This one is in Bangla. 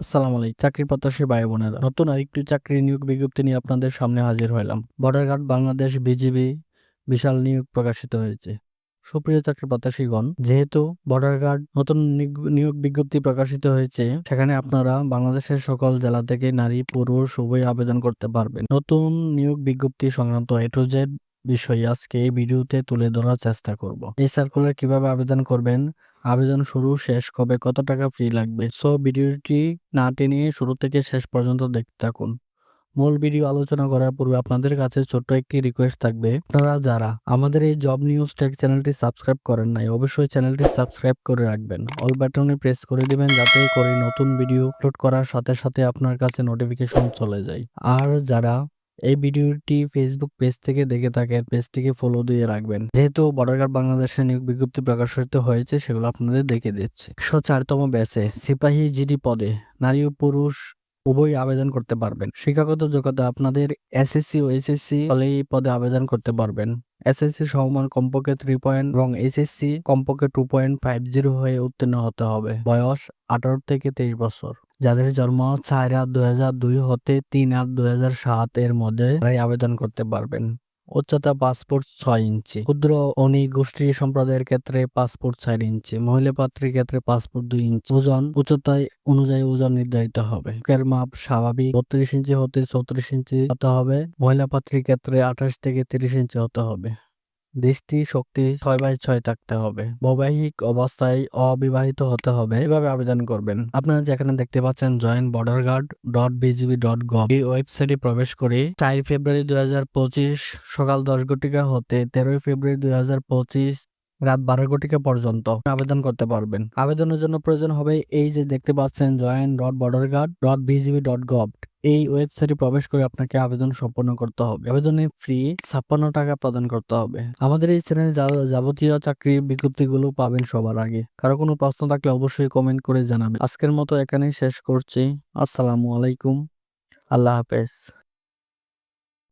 আসসালামু আলাইকুম চাকরি প্রত্যাশী ভাই বোনেরা, নতুন আরেকটি চাকরি নিয়োগ বিজ্ঞপ্তি নিয়ে আপনাদের সামনে হাজির হলাম। বর্ডার গার্ড বাংলাদেশ বিজিবি বিশাল নিয়োগ প্রকাশিত হয়েছে। সুপ্রিয় চাকরি প্রত্যাশীগণ, যেহেতু বর্ডার গার্ড নতুন নিয়োগ বিজ্ঞপ্তি প্রকাশিত হয়েছে, সেখানে আপনারা বাংলাদেশের সকল জেলা থেকে নারী পুরুষ উভয় আবেদন করতে পারবেন। নতুন নিয়োগ বিজ্ঞপ্তি সংক্রান্ত A to Z বিষয় আজকে এই ভিডিওতে তুলে ধরার চেষ্টা করব। এই সার্কুলার কিভাবে আবেদন করবেন, আবেদন শুরু শেষ কবে, কত টাকা ফি লাগবে, সো ভিডিওটি না টেনে শুরু থেকে শেষ পর্যন্ত দেখতে থাকুন। মূল ভিডিও আলোচনা করার পূর্বে আপনাদের কাছে ছোট্ট একটি রিকোয়েস্ট থাকবে, আপনারা যারা আমাদের এই জব নিউজ টেক চ্যানেলটি সাবস্ক্রাইব করেন নাই, অবশ্যই চ্যানেলটি সাবস্ক্রাইব করে রাখবেন। অল বাটনে প্রেস করে দিবেন যাতে করে নতুন ভিডিও আপলোড করার সাথে সাথে আপনার কাছে নোটিফিকেশন চলে যায়। আর যারা এই ভিডিওটি ফেসবুক পেজ থেকে দেখে থাকেন, পেজটিকে ফলো দিয়ে রাখবেন। যেহেতু বর্ডার গার্ড বাংলাদেশের নিয়োগ বিজ্ঞপ্তি প্রকাশিত হয়েছে, সেগুলো আপনাদের দেখে দিচ্ছি। 104তম ব্যাচে সিপাহী জিডি পদে নারী ও পুরুষ উভয় আবেদন করতে পারবেন। শিক্ষাগত যোগ্যতা আপনাদের এসএসসি ও এইচএসসি হলে এই পদে আবেদন করতে পারবেন। এসএসসি সমমান কমপক্ষে 3 পয়েন্ট এবং এইচএসসি কমপক্ষে 2.50 হয়ে উত্তীর্ণ হতে হবে। বয়স 18 থেকে 23 বছর। যাদের জন্ম 4/8/2002 হতে 3/8/2007 এর মধ্যে তারাই আবেদন করতে পারবেন। উচ্চতা পাসপোর্ট 6 ইঞ্চি। ক্ষুদ্র অনি গোষ্ঠী সম্প্রদায়ের ক্ষেত্রে পাসপোর্ট 4 ইঞ্চি। মহিলা প্রার্থীর ক্ষেত্রে পাসপোর্ট 2 ইঞ্চি। ওজন উচ্চতায় অনুযায়ী ওজন নির্ধারিত হবে। বুকের মাপ স্বাভাবিক 32 ইঞ্চি হতে 34 ইঞ্চি হতে হবে। মহিলা প্রার্থীর ক্ষেত্রে 28 থেকে 30 ইঞ্চি হতে হবে। দৃষ্টি শক্তি 6/6 থাকতে হবে। বৈবাহিক অবস্থায় অবিবাহিত হতে হবে। এভাবে আবেদন করবেন। আপনারা যেখানে দেখতে পাচ্ছেন joinborderguard.bgb.gov এই ওয়েবসাইটে প্রবেশ করে 4 ফেব্রুয়ারি 2025 সকাল 10 ঘটিকা হতে 13 ফেব্রুয়ারি 2025 রাত 12 ঘটিকা পর্যন্ত আবেদন করতে পারবেন। আবেদনের জন্য প্রয়োজন হবে এই যে দেখতে পাচ্ছেন join.borderguard.bgb.gov এই ওয়েবসাইটে প্রবেশ করে আপনাকে আবেদন সম্পন্ন করতে হবে। আবেদনের ফি 56 টাকা প্রদান করতে হবে। আমাদের এই চ্যানেলে যাবতীয় চাকরির বিজ্ঞপ্তিগুলো পাবেন সবার আগে। কারো কোনো প্রশ্ন থাকলে অবশ্যই কমেন্ট করে জানাবেন। আজকের মতো এখানেই শেষ করছি। আসসালামু আলাইকুম, আল্লাহ হাফেজ।